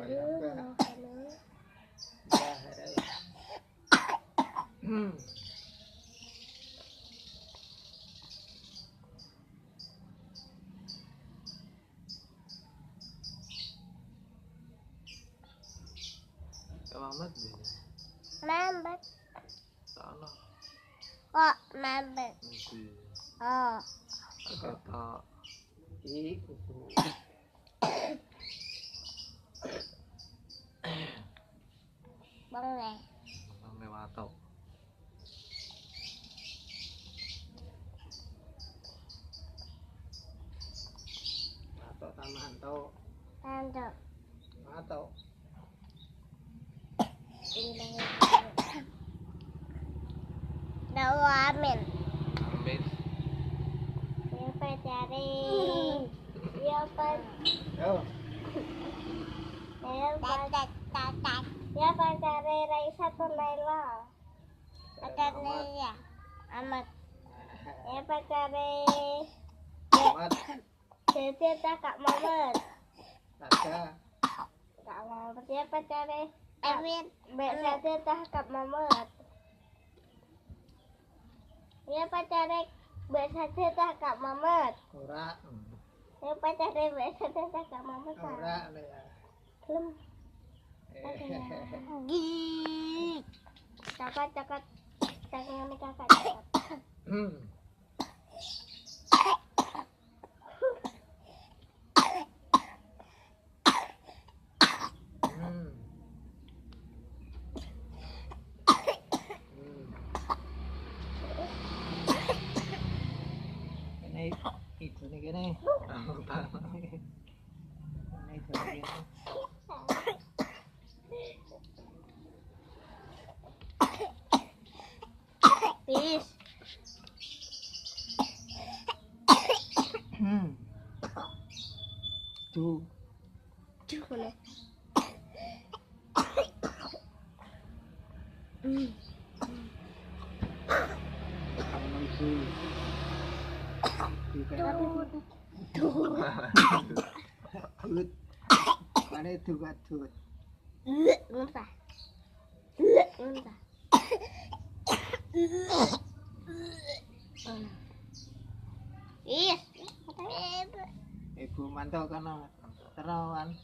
Selamat deh. Lambat. Sana. Kok lambat? Nanti. Oh. Agak tak. Iku. Boleh. Bang lewato. Atau taman tau. Tanda. Atau Dawa amin. Amin. Siapa cari? Siapa? yo. Siapa cari Raisa Tunaila? Ada ya. Amat. Siapa cari? Amat. Cerita Kak Mamat. Ada. Kak Mamat. Siapa cari? Amin. Cerita Kak Mamat. Siapa cari? Cerita Kak Mamat. Ora. Siapa cari? Cerita Kak Mamat. Ora ya. Belum. Cakap cakap ini kakak cakap. Ini itu nih gini. Ini itu gini. Peace. Tuh. Boleh. Tut. Mana itu gak tut? Muntah. Muntah. Ibu Ibu mantau kan terawan.